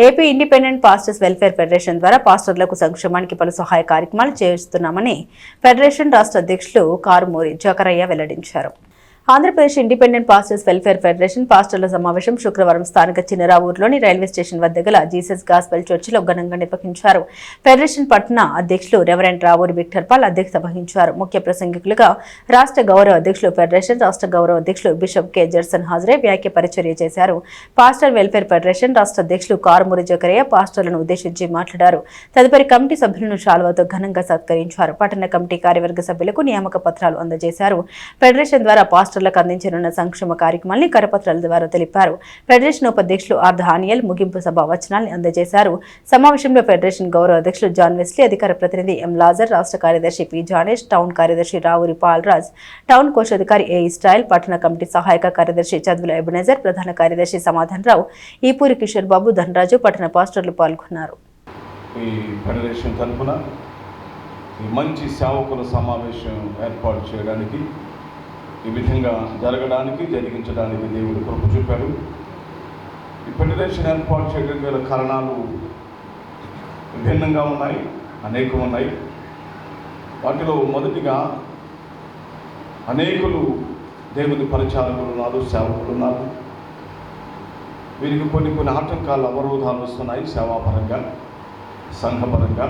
AP independent pastors welfare federation ద్వారా పాస్టర్లకు సంక్షేమానికి పలు సహాయ కార్యక్రమాలు చేస్తున్నామని ఫెడరేషన్ రాష్ట్ర అధ్యక్షులు కారుమూరి జకరయ్య వెల్లడించారు. Andhra Pradesh independent pastors welfare federation పాస్టర్ల సమావేశం శుక్రవారం స్థానిక చిన్నరావూరులోని రైల్వే స్టేషన్ వద్ద గల జీసస్ గాస్పెల్ చర్చిలో ఘనంగా నిర్వహించారు. ఫెడరేషన్ పట్టణ అధ్యక్షులు రెవరెండ్ రావూరి విక్టర్ పాల్ అధ్యక్షత వహించారు. ముఖ్య ప్రసంగికులుగా రాష్ట్ర గౌరవ అధ్యక్షులు ఫెడరేషన్ రాష్ట్ర గౌరవ అధ్యక్షులు బిషప్ కె జర్సన్ హాజరై వ్యాఖ్య పరిచర్య చేశారు. పాస్టర్ వెల్ఫేర్ ఫెడరేషన్ రాష్ట్ర అధ్యక్షులు కారుమూరి జకరయ్య పాస్టర్లను ఉద్దేశించి మాట్లాడారు. తదుపరి కమిటీ సభ్యులను శాలువాతో ఘనంగా సత్కరించారు. పట్టణ కమిటీ కార్యవర్గ సభ్యులకు నియామక పత్రాలు అందజేశారు. ఫెడరేషన్ ద్వారా పాస్టర్లకు అందించనున్న సంక్షేమ కార్యక్రమాన్ని కరపత్రాల ద్వారా తెలిపారు. ఫెడరేషన్ ఉపాధ్యక్షులు ఆర్ ధానియల్ ముగింపు సభ వచనాల్ని అందజేశారు. సమావేశంలో ఫెడరేషన్ గౌరవ అధ్యక్షులు జాన్ వెస్లీ, అధికార ప్రతినిధి ఎం లాజర్, రాష్ట్ర కార్యదర్శి పి జానేష్, టౌన్ కార్యదర్శి రావూరి పాల్రాజ్, టౌన్ కోశాధికారి ఏ ఇస్టాయిల్, పట్టణ కమిటీ సహాయక కార్యదర్శి చదువుల ఎబెనెజర్, ప్రధాన కార్యదర్శి సమాధాన్ రావు, ఈపూరి కిషోర్ బాబు, ధనరాజు, పట్టణ పాస్టర్లు పాల్గొన్నారు. ఈ ఫెడరేషన్ తరఫున మంచి సేవకుల సమావేశం ఏర్పాటు చేయడానికి, ఈ విధంగా జరిగించడానికి దేవుడు కృప చూపాడు. ఈ ఫెడరేషన్ ఏర్పాటు చేయడం గల కారణాలు విభిన్నంగా ఉన్నాయి, అనేకం ఉన్నాయి. వాటిలో మొదటిగా అనేకులు దేవుని పరిచారకులు ఉన్నారు, సేవకులు ఉన్నారు. వీరికి కొన్ని ఆటంకాలు, అవరోధాలు వస్తున్నాయి సేవాపరంగా, సంఘపరంగా.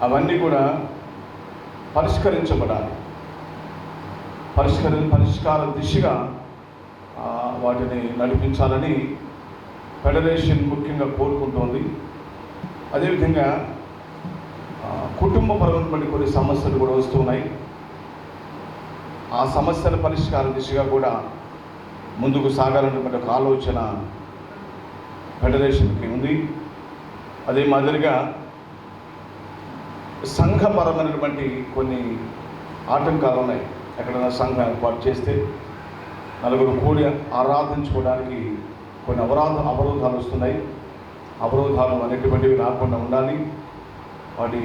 అవన్నీ కూడా పరిష్కరించబడాలి. పరిష్కార దిశగా వాటిని నడిపించాలని ఫెడరేషన్ ముఖ్యంగా కోరుకుంటోంది. అదేవిధంగా కుటుంబపరమైనటువంటి కొన్ని సమస్యలు కూడా వస్తున్నాయి. ఆ సమస్యల పరిష్కార దిశగా కూడా ముందుకు సాగాలన్నటువంటి ఒక ఆలోచన ఫెడరేషన్కి ఉంది. అదే మాదిరిగా సంఘపరమైనటువంటి కొన్ని ఆటంకాలు ఉన్నాయి. ఎక్కడైనా సంఘం ఏర్పాటు చేస్తే నలుగురు కూడి ఆరాధించుకోవడానికి కొన్ని అవరోధాలు వస్తున్నాయి. అవరోధాలు అనేటువంటివి రాకుండా ఉండాలి. వాటి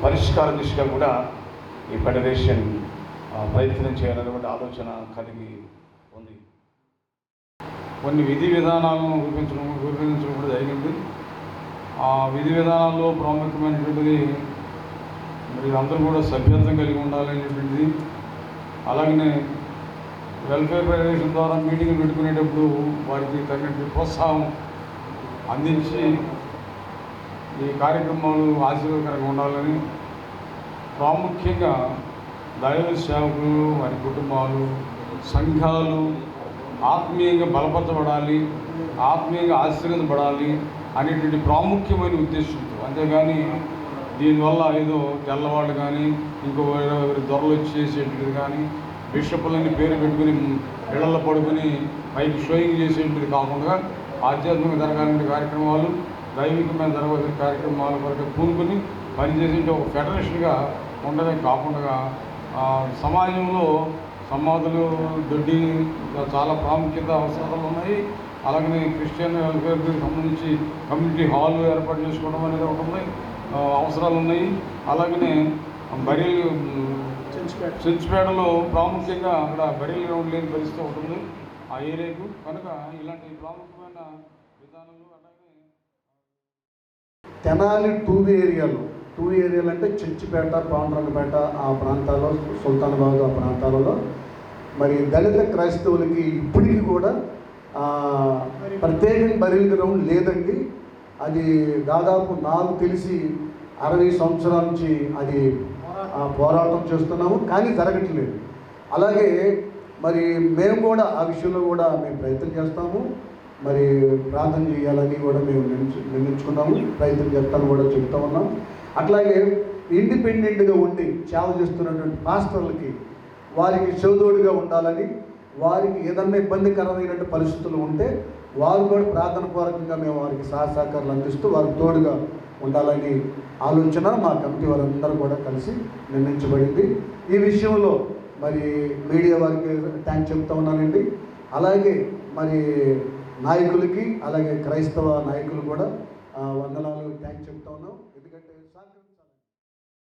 పరిష్కార దిశగా కూడా ఈ ఫెడరేషన్ ప్రయత్నం చేయాలనేటువంటి ఆలోచన కలిగి ఉంది. కొన్ని విధి విధానాలను రూపొందించడం కూడా జరిగింది. ఆ విధి విధానాల్లో ప్రాముఖ్యమైనటువంటిది మరి అందరూ కూడా సభ్యత్వం కలిగి ఉండాలనేటువంటిది. అలాగనే వెల్ఫేర్ ఫెడరేషన్ ద్వారా మీటింగ్లు పెట్టుకునేటప్పుడు వారికి తగినటువంటి ప్రోత్సాహం అందించి ఈ కార్యక్రమాలు ఆశీర్వాదకరంగా ఉండాలని, ప్రాముఖ్యంగా దైవ సేవకులు, వారి కుటుంబాలు, సంఘాలు ఆత్మీయంగా బలపరచబడాలి, ఆత్మీయంగా ఆశీర్వదించబడాలి అనేటువంటి ప్రాముఖ్యమైన ఉద్దేశంతో. అంతేగాని దీనివల్ల ఏదో తెల్లవాళ్ళు కానీ ఇంకో దొరలు వచ్చి చేసేటువంటిది కానీ, బిషప్పులని పేరు పెట్టుకుని ఇళ్లలో పడుకుని పైకి షోయింగ్ చేసేటువంటిది కాకుండా ఆధ్యాత్మిక జరగాలంటే కార్యక్రమాలు, దైవికమైన జరగాల్సిన కార్యక్రమాల వరకు పూనుకొని పనిచేసే ఒక ఫెడరేషన్గా ఉండడం కాకుండా సమాజంలో సమాధులు దొడ్డి చాలా ప్రాముఖ్యత అవసరాలు ఉన్నాయి. అలాగనే క్రిస్టియన్ వెల్ఫేర్కి సంబంధించి కమ్యూనిటీ హాల్ ఏర్పాటు చేసుకోవడం అనేది ఒకటి ఉన్నాయి, అవసరాలు ఉన్నాయి. అలాగనే బరీలు చెంచుపేటలో ప్రాముఖ్యంగా అక్కడ బరీలు గ్రౌండ్ లేని పరిస్థితి ఒకటి ఉంది ఆ ఏరియాకు. కనుక ఇలాంటి ప్రాముఖ్యమైన విధానాలు. అలాగే తెనాలి టూ ఏరియాలు అంటే చెంచుపేట, పాండురంగపేట ఆ ప్రాంతాల్లో, సుల్తానాబాద్ ఆ ప్రాంతాలలో మరి దళిత క్రైస్తవులకి ఇప్పటికీ కూడా ప్రత్యేకంగా బరీల్ గ్రౌండ్ లేదండి. అది దాదాపు నాకు తెలిసి 60 సంవత్సరాల నుంచి అది పోరాటం చేస్తున్నాము, కానీ జరగట్లేదు. అలాగే మరి మేము కూడా ఆ విషయంలో కూడా మేము ప్రయత్నం చేస్తాము. మరి ప్రార్థన చేయాలని కూడా మేము నిర్ణయించుకున్నాము, ప్రయత్నం చేస్తాను కూడా చెప్తా ఉన్నాం. అట్లాగే ఇండిపెండెంట్గా ఉండి సేవ చేస్తున్నటువంటి పాస్టర్లకి వారికి చెవుదోడుగా ఉండాలని, వారికి ఏదన్నా ఇబ్బందికరమైనటువంటి పరిస్థితులు ఉంటే వారు కూడా ప్రార్థన పూర్వకంగా మేము వారికి సహకారాలు అందిస్తూ వారికి తోడుగా ఉండాలని ఆలోచన మా కమిటీ వారందరూ కూడా కలిసి నిర్ణయించబడింది. ఈ విషయంలో మరి మీడియా వారికి థ్యాంక్స్ చెప్తా ఉన్నానండి. అలాగే మరి నాయకులకి, అలాగే క్రైస్తవ నాయకులు కూడా వందనాలు థ్యాంక్స్ చెప్తా ఉన్నాం.